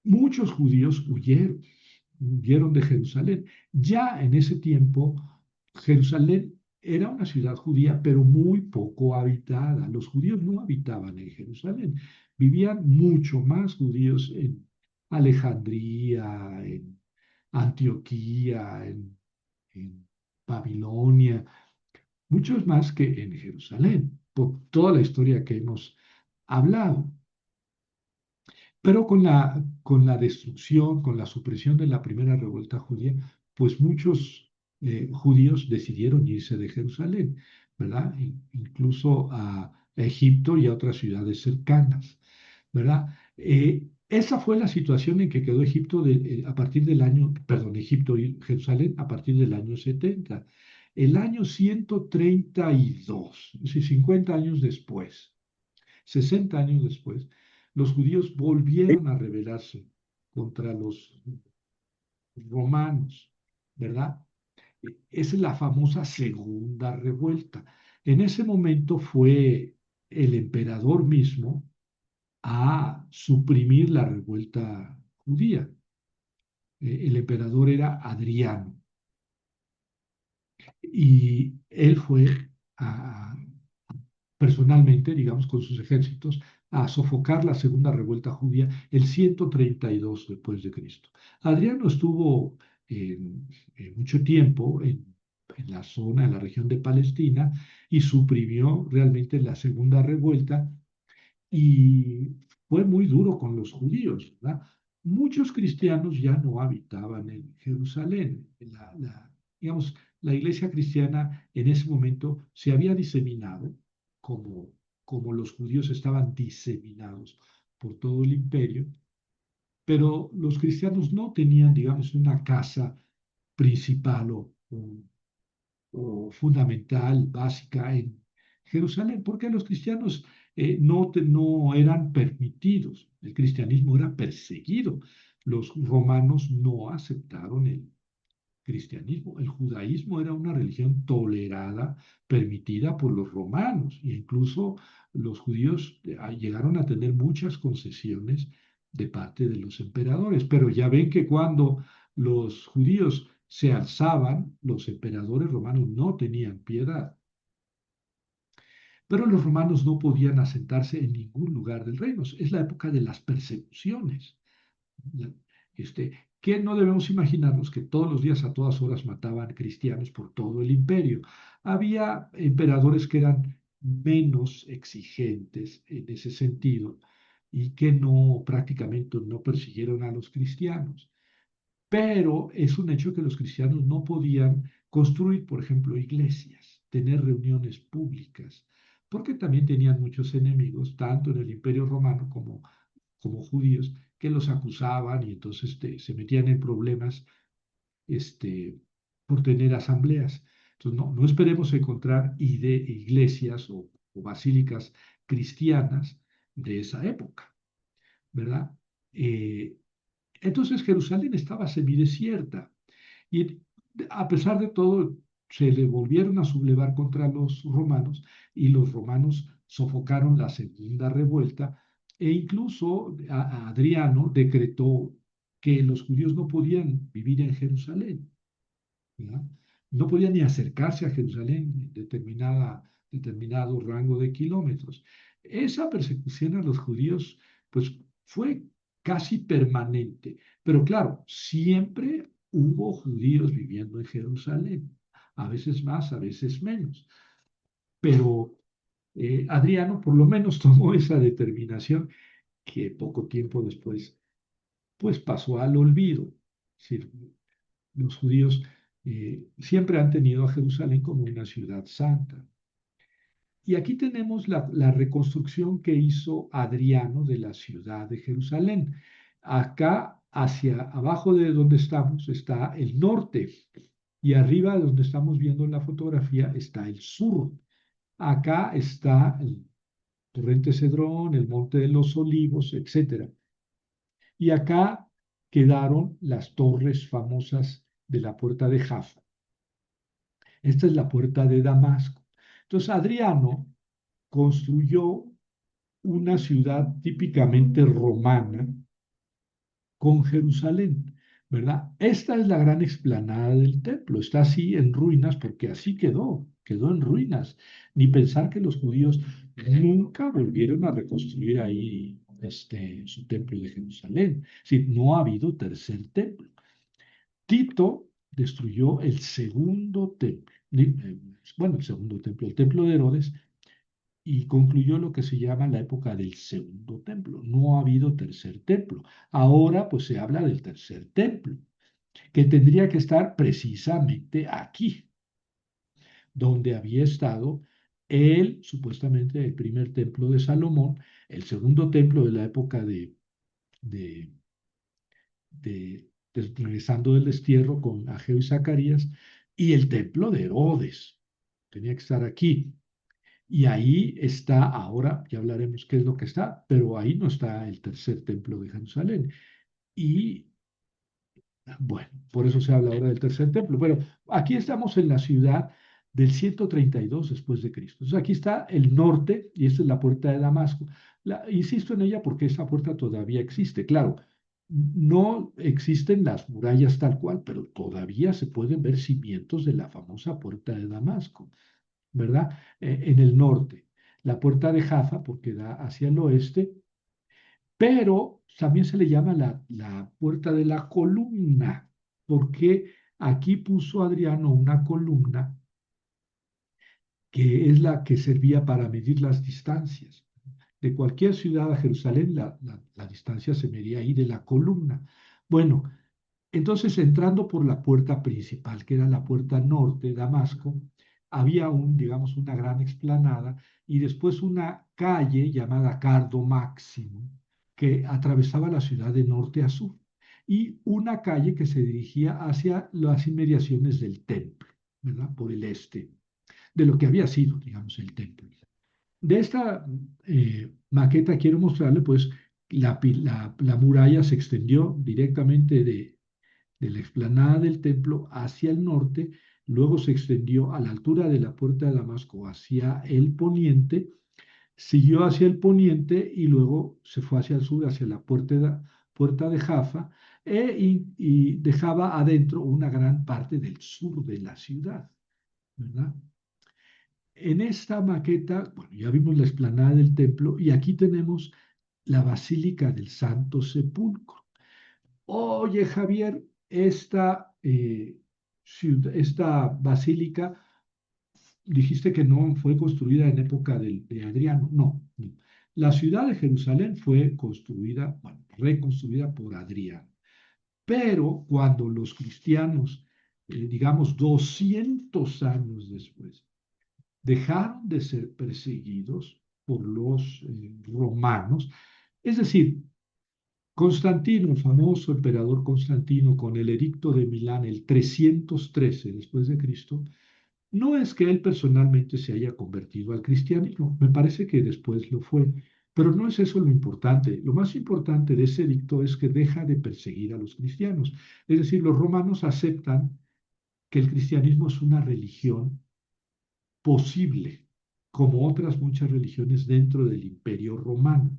Muchos judíos huyeron de Jerusalén. Ya en ese tiempo, Jerusalén era una ciudad judía, pero muy poco habitada. Los judíos no habitaban en Jerusalén. Vivían mucho más judíos en Alejandría, en Antioquía, en Babilonia, muchos más que en Jerusalén, por toda la historia que hemos hablado. Pero con la destrucción, con la supresión de la primera revuelta judía, pues muchos judíos decidieron irse de Jerusalén, ¿verdad? Incluso a Egipto y a otras ciudades cercanas, ¿verdad? Esa fue la situación en que quedó Egipto a partir del año, perdón, Egipto y Jerusalén a partir del año 70. El año 132, es decir, 50 años después, 60 años después, los judíos volvieron a rebelarse contra los romanos, ¿verdad? Esa es la famosa segunda revuelta. En ese momento fue el emperador mismo a suprimir la revuelta judía. El emperador era Adriano y él fue a, personalmente, digamos, con sus ejércitos, a sofocar la segunda revuelta judía el 132 después de Cristo. Adriano estuvo mucho tiempo en la zona, en la región de Palestina, y suprimió realmente la segunda revuelta y fue muy duro con los judíos, ¿verdad? Muchos cristianos ya no habitaban en Jerusalén. Digamos, la iglesia cristiana en ese momento se había diseminado como, como los judíos estaban diseminados por todo el imperio, pero los cristianos no tenían, digamos, una casa principal o fundamental, básica en Jerusalén, porque los cristianos no eran permitidos, el cristianismo era perseguido, los romanos no aceptaron el cristianismo, el judaísmo era una religión tolerada, permitida por los romanos, e incluso los judíos llegaron a tener muchas concesiones de parte de los emperadores, pero ya ven que cuando los judíos se alzaban, los emperadores romanos no tenían piedad. Pero los romanos no podían asentarse en ningún lugar del reino. Es la época de las persecuciones. La- que no debemos imaginarnos que todos los días a todas horas mataban cristianos por todo el imperio. Había emperadores que eran menos exigentes en ese sentido y que no prácticamente no persiguieron a los cristianos. Pero es un hecho que los cristianos no podían construir, por ejemplo, iglesias, tener reuniones públicas, porque también tenían muchos enemigos, tanto en el Imperio Romano como judíos, que los acusaban y entonces se metían en problemas por tener asambleas. Entonces, no esperemos encontrar iglesias o basílicas cristianas de esa época, ¿verdad? Eh, entonces Jerusalén estaba semidesierta y a pesar de todo se le volvieron a sublevar contra los romanos y los romanos sofocaron la segunda revuelta e incluso a Adriano decretó que los judíos no podían vivir en Jerusalén, ¿verdad? No podían ni acercarse a Jerusalén en determinado rango de kilómetros. Esa persecución a los judíos, pues, fue casi permanente. Pero claro, siempre hubo judíos viviendo en Jerusalén, a veces más, a veces menos. Pero Adriano por lo menos tomó esa determinación que poco tiempo después pues pasó al olvido. Es decir, los judíos siempre han tenido a Jerusalén como una ciudad santa. Y aquí tenemos la reconstrucción que hizo Adriano de la ciudad de Jerusalén. Acá, hacia abajo de donde estamos, está el norte y arriba de donde estamos viendo en la fotografía está el sur. Acá está el torrente Cedrón, el monte de los olivos, etcétera. Y acá quedaron las torres famosas de la puerta de Jaffa. Esta es la puerta de Damasco. Entonces, Adriano construyó una ciudad típicamente romana con Jerusalén, ¿verdad? Esta es la gran explanada del templo. Está así en ruinas porque así quedó en ruinas. Ni pensar que los judíos nunca volvieron a reconstruir ahí su templo de Jerusalén. Es decir, no ha habido tercer templo. Tito destruyó el segundo templo, bueno, el segundo templo, el templo de Herodes, y concluyó lo que se llama la época del segundo templo. No ha habido tercer templo. Ahora pues se habla del tercer templo, que tendría que estar precisamente aquí, donde había estado supuestamente el primer templo de Salomón, el segundo templo de la época de, regresando del destierro con Ageo y Zacarías, y el templo de Herodes. Tenía que estar aquí. Y ahí está, ahora ya hablaremos qué es lo que está, pero ahí no está el tercer templo de Jerusalén. Y bueno, por eso se habla ahora del tercer templo. Pero aquí estamos en la ciudad del 132 después de Cristo. Entonces aquí está el norte y esta es la puerta de Damasco. Insisto en ella porque esa puerta todavía existe. Claro, no existen las murallas tal cual, pero todavía se pueden ver cimientos de la famosa puerta de Damasco, ¿verdad? En el norte. La puerta de Jaffa, porque da hacia el oeste, pero también se le llama la puerta de la columna, porque aquí puso Adriano una columna que es la que servía para medir las distancias. De cualquier ciudad a Jerusalén, la distancia se medía ahí de la columna. Bueno, entonces, entrando por la puerta principal, que era la puerta norte de Damasco, había digamos, una gran explanada y después una calle llamada Cardo Máximo, que atravesaba la ciudad de norte a sur, y una calle que se dirigía hacia las inmediaciones del templo, ¿verdad? Por el este, de lo que había sido, digamos, el templo. De esta maqueta quiero mostrarle, pues, la muralla se extendió directamente de la explanada del templo hacia el norte, luego se extendió a la altura de la puerta de Damasco hacia el poniente, siguió hacia el poniente y luego se fue hacia el sur, hacia la puerta de Jaffa, y dejaba adentro una gran parte del sur de la ciudad, ¿verdad? En esta maqueta, bueno, ya vimos la explanada del templo y aquí tenemos la Basílica del Santo Sepulcro. Oye, Javier, esta basílica, dijiste que no fue construida en época de Adriano. No, no. La ciudad de Jerusalén fue construida, bueno, reconstruida por Adriano. Pero cuando los cristianos, digamos, 200 años después, dejaron de ser perseguidos por los romanos, es decir, Constantino, el famoso emperador Constantino, con el edicto de Milán, el 313 después de Cristo, no es que él personalmente se haya convertido al cristianismo, me parece que después lo fue, pero no es eso lo importante. Lo más importante de ese edicto es que deja de perseguir a los cristianos. Es decir, los romanos aceptan que el cristianismo es una religión posible, como otras muchas religiones dentro del Imperio Romano.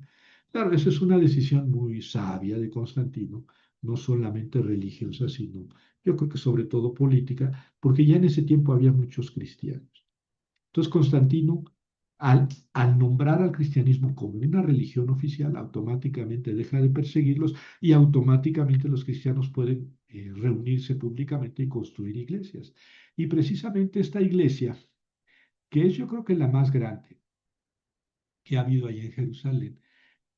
Claro, esa es una decisión muy sabia de Constantino, no solamente religiosa, sino yo creo que sobre todo política, porque ya en ese tiempo había muchos cristianos. Entonces Constantino, al nombrar al cristianismo como una religión oficial, automáticamente deja de perseguirlos y automáticamente los cristianos pueden reunirse públicamente y construir iglesias. Y precisamente esta iglesia, que es yo creo que la más grande que ha habido allá en Jerusalén,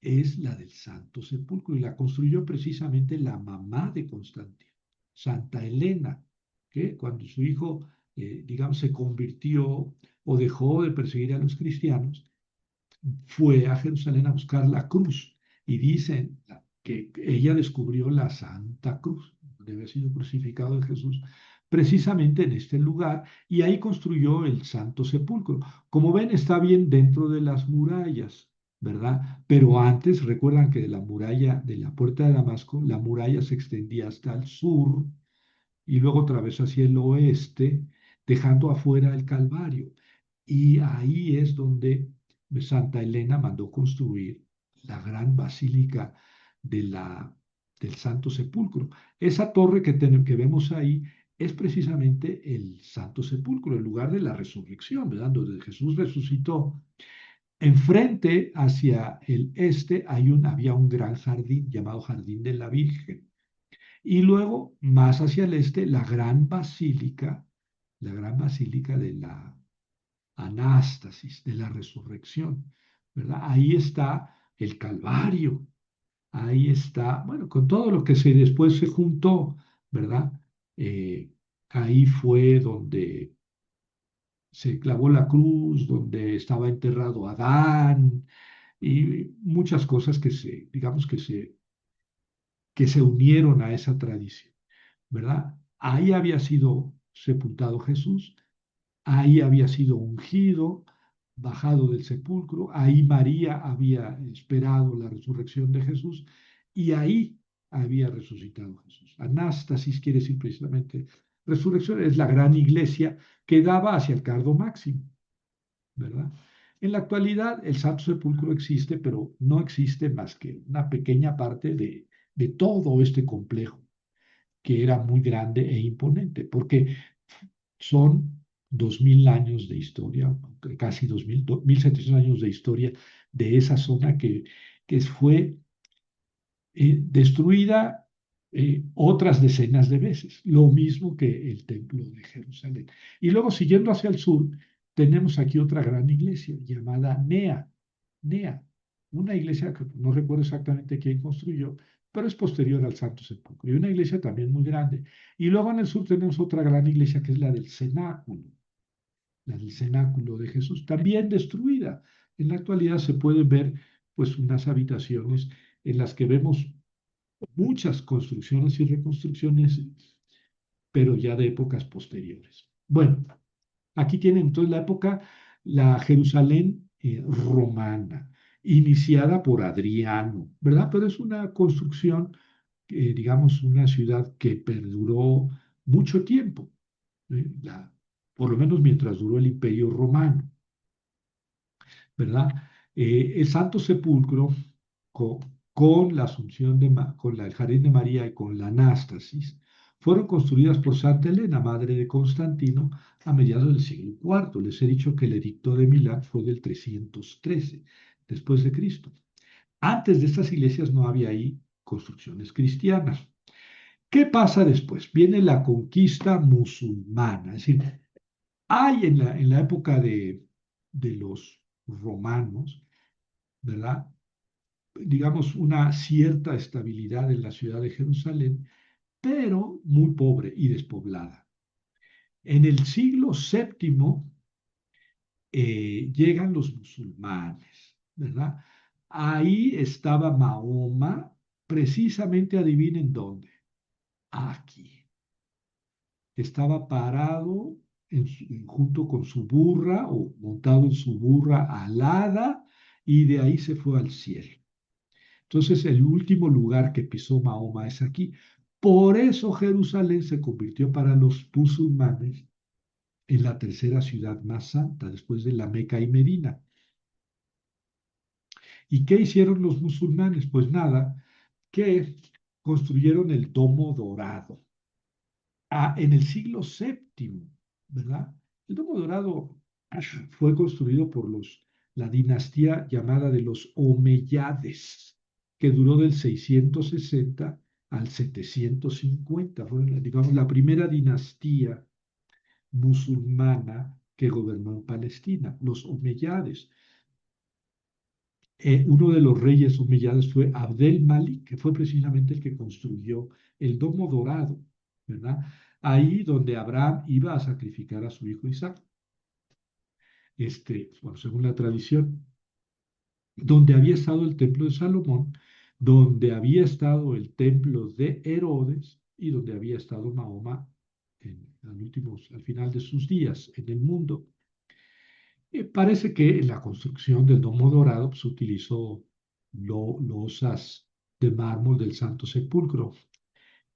es la del Santo Sepulcro y la construyó precisamente la mamá de Constantino, Santa Elena, que cuando su hijo, digamos, se convirtió o dejó de perseguir a los cristianos, fue a Jerusalén a buscar la cruz y dicen que ella descubrió la Santa Cruz, donde había sido crucificado de Jesús, precisamente en este lugar, y ahí construyó el Santo Sepulcro. Como ven, está bien dentro de las murallas, ¿verdad? Pero antes, recuerdan que de la muralla, de la puerta de Damasco, la muralla se extendía hasta el sur y luego otra vez hacia el oeste, dejando afuera el Calvario. Y ahí es donde Santa Elena mandó construir la gran basílica de del Santo Sepulcro. Esa torre que vemos ahí es precisamente el Santo Sepulcro, el lugar de la resurrección, ¿verdad? Donde Jesús resucitó. Enfrente, hacia el este, había un gran jardín llamado Jardín de la Virgen. Y luego, más hacia el este, la gran basílica de la Anástasis, de la resurrección, ¿verdad? Ahí está el Calvario, ahí está, bueno, con todo lo que después se juntó, ¿verdad? Eh, ahí fue donde se clavó la cruz, donde estaba enterrado Adán y muchas cosas digamos que se unieron a esa tradición, ¿verdad? Ahí había sido sepultado Jesús, ahí había sido ungido, bajado del sepulcro, ahí María había esperado la resurrección de Jesús y ahí había resucitado Jesús. Anástasis quiere decir precisamente resurrección, es la gran iglesia que daba hacia el cardo máximo, ¿verdad? En la actualidad el Santo Sepulcro existe, pero no existe más que una pequeña parte de todo este complejo que era muy grande e imponente, porque son 2000 años de historia, casi 1700 años de historia de esa zona que fue destruida otras decenas de veces, lo mismo que el templo de Jerusalén. Y luego, siguiendo hacia el sur, tenemos aquí otra gran iglesia llamada Nea, una iglesia que no recuerdo exactamente quién construyó, pero es posterior al Santo Sepulcro, y una iglesia también muy grande. Y luego en el sur tenemos otra gran iglesia que es la del cenáculo de Jesús, también destruida. En la actualidad se pueden ver pues unas habitaciones en las que vemos muchas construcciones y reconstrucciones, pero ya de épocas posteriores. Bueno, aquí tienen entonces la Jerusalén romana, iniciada por Adriano, ¿verdad? Pero es una construcción, digamos, una ciudad que perduró mucho tiempo, por lo menos mientras duró el Imperio Romano, ¿verdad? El Santo Sepulcro, co- con, la Asunción el Jardín de María y con la Anástasis, fueron construidas por Santa Elena, madre de Constantino, a mediados del siglo IV. Les he dicho que el edicto de Milán fue del 313 después de Cristo. Antes de estas iglesias no había ahí construcciones cristianas. ¿Qué pasa después? Viene la conquista musulmana, es decir, hay en la época de los romanos, ¿verdad? Digamos, una cierta estabilidad en la ciudad de Jerusalén, pero muy pobre y despoblada. En el siglo VII llegan los musulmanes, ¿verdad? Ahí estaba Mahoma, precisamente adivinen dónde, aquí. Estaba parado junto con su burra o montado en su burra alada y de ahí se fue al cielo. Entonces el último lugar que pisó Mahoma es aquí. Por eso Jerusalén se convirtió para los musulmanes en la tercera ciudad más santa después de la Meca y Medina. ¿Y qué hicieron los musulmanes? Pues nada, que construyeron el Domo Dorado. En el siglo VII, ¿verdad? El Domo Dorado fue construido por la dinastía llamada de los Omeyades, que duró del 660 al 750. Fue, digamos, la primera dinastía musulmana que gobernó en Palestina, los Omeyades. uno de los reyes omeyados fue Abdel Malik, que fue precisamente el que construyó el Domo Dorado, ¿verdad? Ahí donde Abraham iba a sacrificar a su hijo Isaac, bueno, según la tradición, donde había estado el templo de Salomón, donde había estado el templo de Herodes y donde había estado Mahoma al final de sus días en el mundo. Parece que en la construcción del Domo Dorado se utilizó losas de mármol del Santo Sepulcro.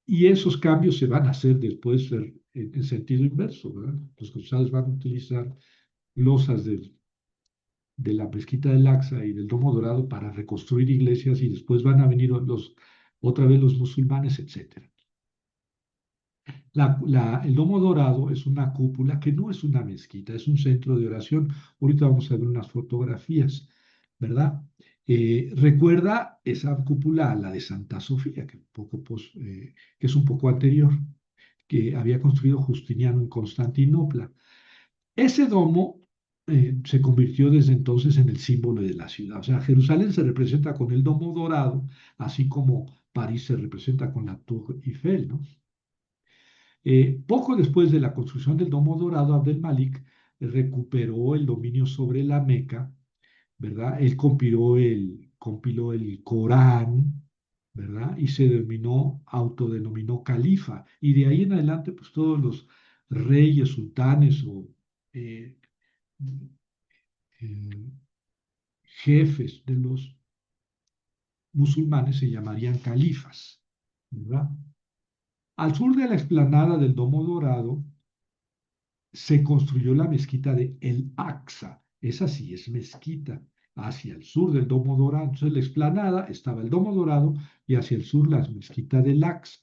Y esos cambios se van a hacer después en sentido inverso, ¿verdad? Los cruzados van a utilizar losas de la mezquita del Aqsa y del Domo Dorado para reconstruir iglesias y después van a venir otra vez los musulmanes, etcétera. El Domo Dorado es una cúpula que no es una mezquita, es un centro de oración. Ahorita vamos a ver unas fotografías, ¿verdad? Recuerda esa cúpula a la de Santa Sofía, que es un poco anterior, que había construido Justiniano en Constantinopla. Ese domo se convirtió desde entonces en el símbolo de la ciudad. O sea, Jerusalén se representa con el domo dorado, así como París se representa con la Tour Eiffel, ¿no? Poco después de la construcción del Domo Dorado, Abdel Malik recuperó el dominio sobre la Meca, ¿verdad? Él compiló el Corán, ¿verdad? Y autodenominó califa. Y de ahí en adelante, pues todos los reyes, sultanes o eh, eh, jefes de los musulmanes se llamarían califas, ¿verdad? Al sur de la explanada del Domo Dorado, se construyó la mezquita de El Aqsa. Esa sí es mezquita, hacia el sur del Domo Dorado. Entonces, en la explanada estaba el Domo Dorado y hacia el sur la mezquita del Aqsa.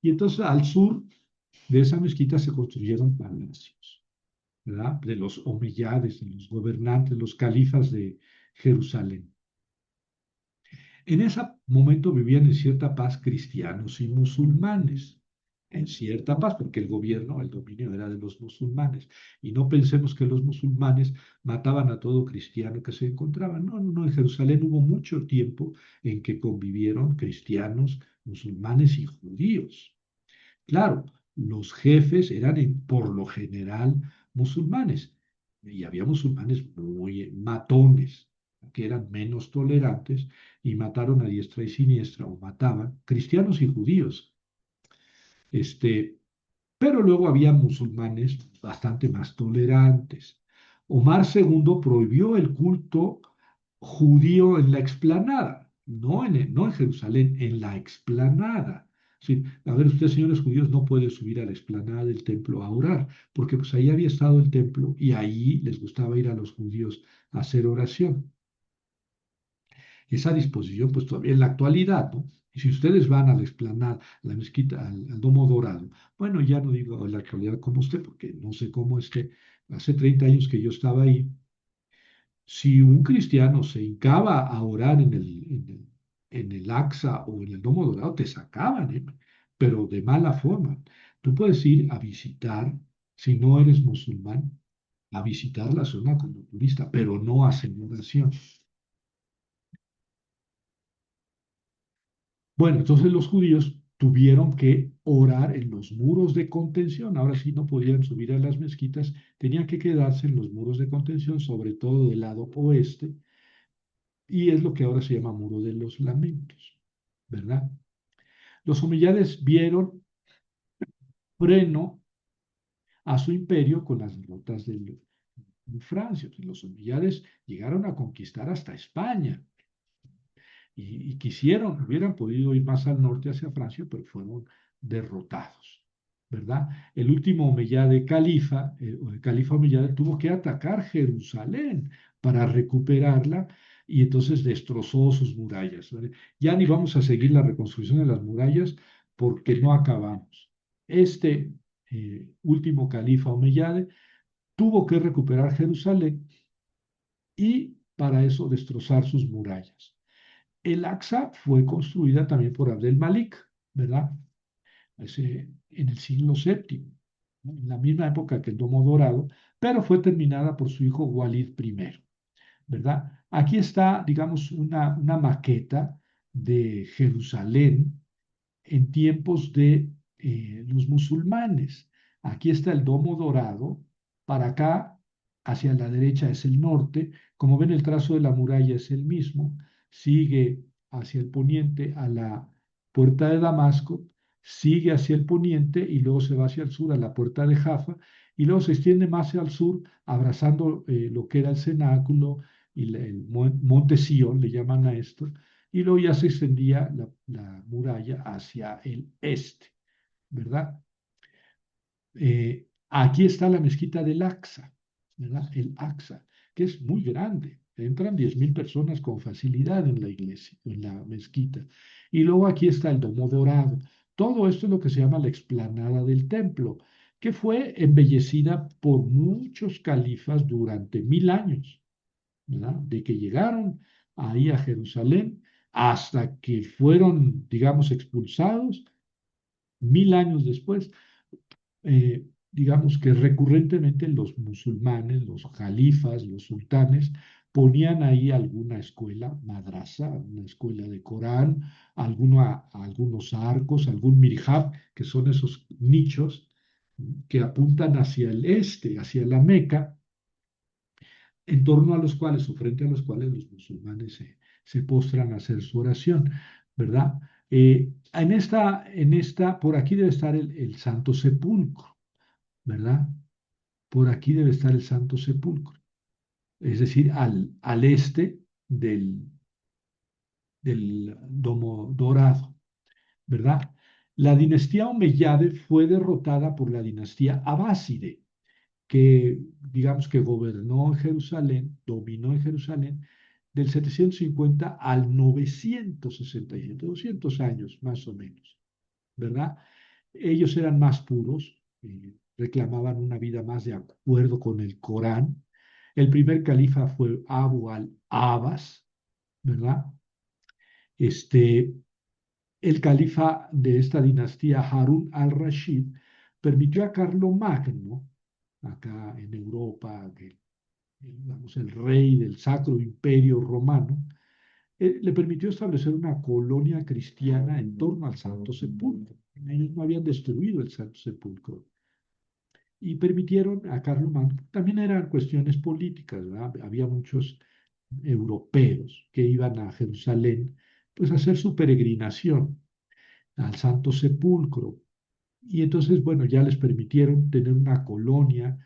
Y entonces, al sur de esa mezquita se construyeron palacios, ¿verdad? De los omeyades, de los gobernantes, los califas de Jerusalén. En ese momento vivían en cierta paz cristianos y musulmanes, en cierta paz, porque el dominio era de los musulmanes. Y no pensemos que los musulmanes mataban a todo cristiano que se encontraba. No, no, no, en Jerusalén hubo mucho tiempo en que convivieron cristianos, musulmanes y judíos. Claro, los jefes eran por lo general musulmanes y había musulmanes muy matones, que eran menos tolerantes y mataron a diestra y siniestra o mataban cristianos y judíos. Pero luego había musulmanes bastante más tolerantes. Omar II prohibió el culto judío en la explanada, no en Jerusalén, en la explanada. Sí, a ver, ustedes, señores judíos, no pueden subir a la explanada del templo a orar, porque pues ahí había estado el templo y ahí les gustaba ir a los judíos a hacer oración. Esa disposición, pues todavía en la actualidad, ¿no? Y si ustedes van a la explanada, a la mezquita, al Domo Dorado, bueno, ya no digo en la actualidad como usted, porque no sé cómo hace 30 años que yo estaba ahí, si un cristiano se hincaba a orar en el Aqsa o en el Domo Dorado, te sacaban, ¿eh? Pero de mala forma. Tú puedes ir a visitar, si no eres musulmán, a visitar la zona como turista, pero no a hacer oración. Bueno, entonces los judíos tuvieron que orar en los muros de contención. Ahora sí no podían subir a las mezquitas, tenían que quedarse en los muros de contención, sobre todo del lado oeste, y es lo que ahora se llama Muro de los Lamentos, ¿verdad? Los omeyades vieron freno a su imperio con las derrotas de Francia. Los omeyades llegaron a conquistar hasta España y hubieran podido ir más al norte hacia Francia, pero fueron derrotados, ¿verdad? El último omeyade califa, el califa omeyade, tuvo que atacar Jerusalén para recuperarla y entonces destrozó sus murallas, ¿vale? Ya ni vamos a seguir la reconstrucción de las murallas porque no acabamos. Último califa omeyade tuvo que recuperar Jerusalén y para eso destrozar sus murallas. El Aqsa fue construida también por Abdel Malik, ¿verdad? En el siglo VII, ¿no? En la misma época que el Domo Dorado, pero fue terminada por su hijo Walid I, ¿verdad? Aquí está, digamos, una maqueta de Jerusalén en tiempos de los musulmanes. Aquí está el Domo Dorado, para acá, hacia la derecha es el norte. Como ven, el trazo de la muralla es el mismo. Sigue hacia el poniente a la puerta de Damasco, sigue hacia el poniente y luego se va hacia el sur a la puerta de Jaffa y luego se extiende más hacia el sur, abrazando lo que era el cenáculo y el monte Sión, le llaman a esto, y luego ya se extendía la muralla hacia el este, ¿verdad? Aquí está la mezquita del Aqsa, ¿verdad? El Aqsa, que es muy grande. Entran 10.000 personas con facilidad en la iglesia, en la mezquita. Y luego aquí está el Domo Dorado. Todo esto es lo que se llama la explanada del templo, que fue embellecida por muchos califas durante 1000 años, ¿verdad? De que llegaron ahí a Jerusalén hasta que fueron, digamos, expulsados 1000 años después. Digamos que recurrentemente los musulmanes, los califas, los sultanes, ponían ahí alguna escuela, madrasa, una escuela de Corán, algunos arcos, algún mirhab, que son esos nichos que apuntan hacia el este, hacia la Meca, en torno a los cuales o frente a los cuales los musulmanes se postran a hacer su oración, ¿verdad? Por aquí debe estar el Santo Sepulcro, ¿verdad? Por aquí debe estar el Santo Sepulcro, es decir, al este del Domo Dorado, ¿verdad? La dinastía Omeyade fue derrotada por la dinastía Abáside, que digamos que gobernó en Jerusalén, dominó en Jerusalén del 750 al 967, 200 años más o menos, ¿verdad? Ellos eran más puros, reclamaban una vida más de acuerdo con el Corán. El primer califa fue Abu al-Abbas, ¿verdad? Este, el califa de esta dinastía, Harún al-Rashid, permitió a Carlomagno, acá en Europa, digamos, el rey del Sacro Imperio Romano, le permitió establecer una colonia cristiana en torno al Santo Sepulcro. Ellos no habían destruido el Santo Sepulcro y permitieron a Carlomagno, también eran cuestiones políticas, ¿verdad? Había muchos europeos que iban a Jerusalén pues a hacer su peregrinación al Santo Sepulcro. Y entonces, bueno, ya les permitieron tener una colonia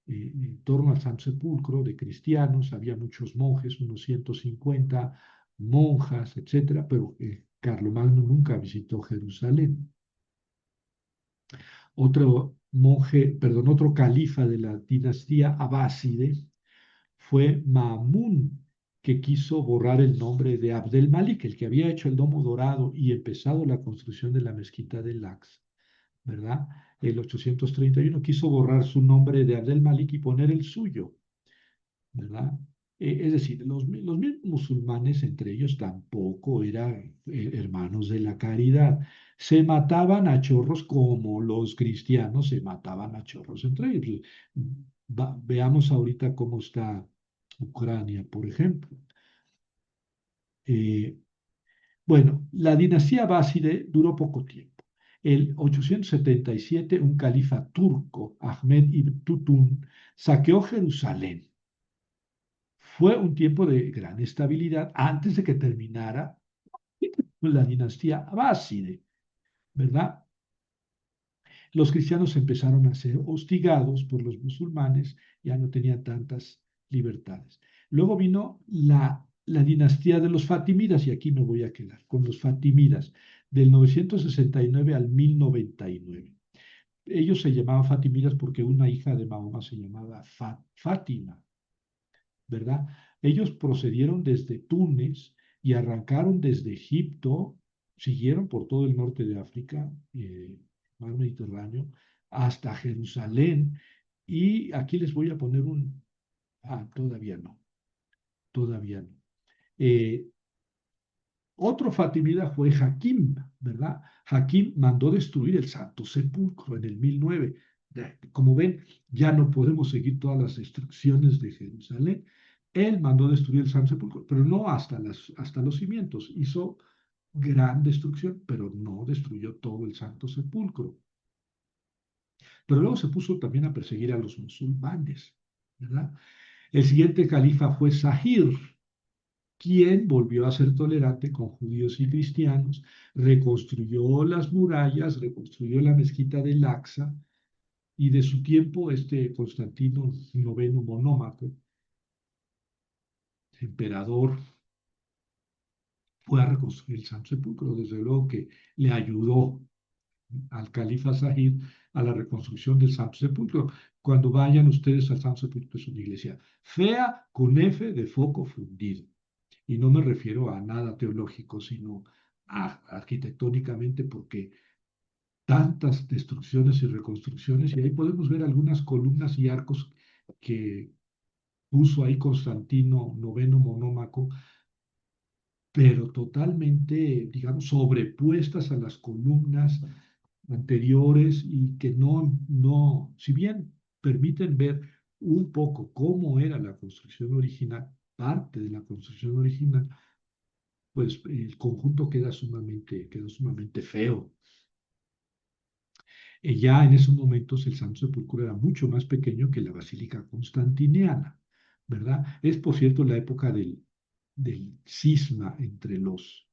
en torno al Santo Sepulcro de cristianos, había muchos monjes, unos 150 monjas, etcétera, pero Carlomagno nunca visitó Jerusalén. Otro califa de la dinastía Abáside fue Mamun, que quiso borrar el nombre de Abdel Malik, el que había hecho el Domo Dorado y empezado la construcción de la mezquita del Aqsa, ¿verdad? El 831 quiso borrar su nombre de Abdel Malik y poner el suyo, ¿verdad? Es decir, los mismos musulmanes entre ellos tampoco eran hermanos de la caridad. Se mataban a chorros como los cristianos se mataban a chorros entre ellos. Veamos ahorita cómo está Ucrania, por ejemplo. Eh, bueno, la dinastía Abáside duró poco tiempo. En 877, un califa turco, Ahmed ibn Tutun, saqueó Jerusalén. Fue un tiempo de gran estabilidad antes de que terminara la dinastía Abáside, ¿verdad? Los cristianos empezaron a ser hostigados por los musulmanes, ya no tenían tantas libertades. Luego vino la dinastía de los Fatimidas, y aquí me voy a quedar con los Fatimidas, del 969 al 1099. Ellos se llamaban Fatimidas porque una hija de Mahoma se llamaba Fátima, ¿verdad? Ellos procedieron desde Túnez y arrancaron desde Egipto, siguieron por todo el norte de África, mar Mediterráneo, hasta Jerusalén. Y aquí les voy a poner todavía no, todavía no. Eh, Otro fatimida fue Hakim, ¿verdad? Hakim mandó destruir el Santo Sepulcro en el 1009. Como ven, ya no podemos seguir todas las instrucciones de Jerusalén. Él mandó destruir el Santo Sepulcro, pero no hasta los cimientos. Hizo gran destrucción, pero no destruyó todo el Santo Sepulcro. Pero luego se puso también a perseguir a los musulmanes, ¿verdad? El siguiente califa fue Zahir, quien volvió a ser tolerante con judíos y cristianos, reconstruyó las murallas, reconstruyó la mezquita del Aqsa, y de su tiempo este Constantino IX Monómaco, emperador, fue a reconstruir el Santo Sepulcro. Desde luego que le ayudó al califa Zahir a la reconstrucción del Santo Sepulcro. Cuando vayan ustedes al Santo Sepulcro, es una iglesia fea con F de foco fundido. Y no me refiero a nada teológico, sino arquitectónicamente, porque tantas destrucciones y reconstrucciones, y ahí podemos ver algunas columnas y arcos que puso ahí Constantino IX Monómaco, pero totalmente, digamos, sobrepuestas a las columnas anteriores y que si bien permiten ver un poco cómo era la construcción original, parte de la construcción original, pues el conjunto quedó sumamente feo. Ya en esos momentos el Santo Sepulcro era mucho más pequeño que la Basílica Constantiniana, ¿verdad? Es, por cierto, la época del cisma entre los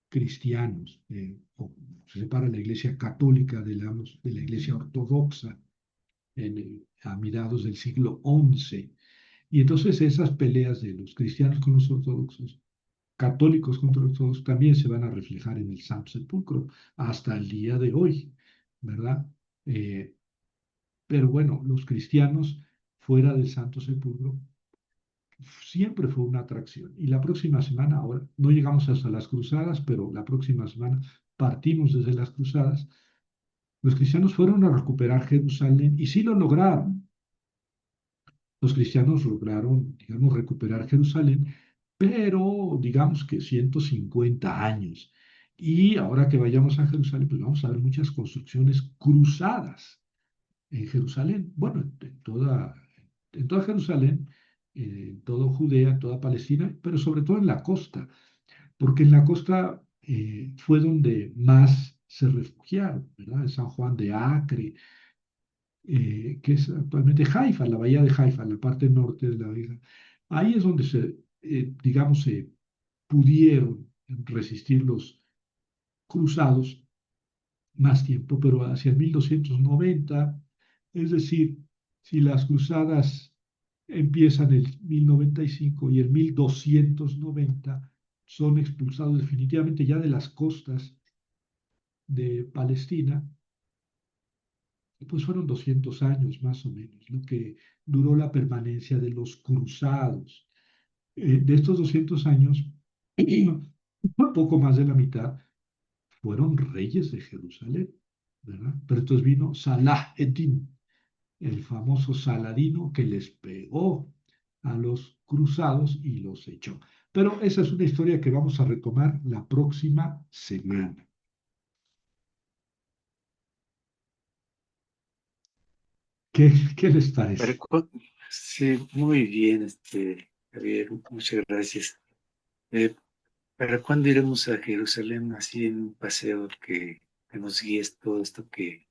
cristianos. Se separa la Iglesia Católica de la Iglesia Ortodoxa a mediados del siglo XI. Y entonces esas peleas de los cristianos con los ortodoxos, católicos contra los ortodoxos, también se van a reflejar en el Santo Sepulcro hasta el día de hoy, ¿verdad? Eh, pero bueno, los cristianos fuera del Santo Sepulcro siempre fue una atracción. Y la próxima semana, ahora no llegamos hasta las cruzadas, pero la próxima semana partimos desde las cruzadas. Los cristianos fueron a recuperar Jerusalén y sí lo lograron. Los cristianos lograron, digamos, recuperar Jerusalén, pero digamos que 150 años. Y ahora que vayamos a Jerusalén, pues vamos a ver muchas construcciones cruzadas en Jerusalén. Bueno, en toda Jerusalén, en toda Judea, en toda Palestina, pero sobre todo en la costa, porque en la costa fue donde más se refugiaron, ¿verdad? En San Juan de Acre, que es actualmente Haifa, la bahía de Haifa, la parte norte de la bahía. Ahí es donde digamos, se pudieron resistir los cruzados más tiempo, pero hacia el 1290, es decir, si las cruzadas empiezan en el 1095 y el 1290 son expulsados definitivamente ya de las costas de Palestina, pues fueron 200 años más o menos, lo que duró la permanencia de los cruzados. De estos 200 años, poco más de la mitad fueron reyes de Jerusalén, ¿verdad? Pero entonces vino Salah Eddin, el famoso Saladino que les pegó a los cruzados y los echó. Pero esa es una historia que vamos a retomar la próxima semana. ¿Qué les Para parece? sí, muy bien, Javier, muchas gracias. Eh, ¿Para cuándo iremos a Jerusalén así en un paseo que nos guíes todo esto que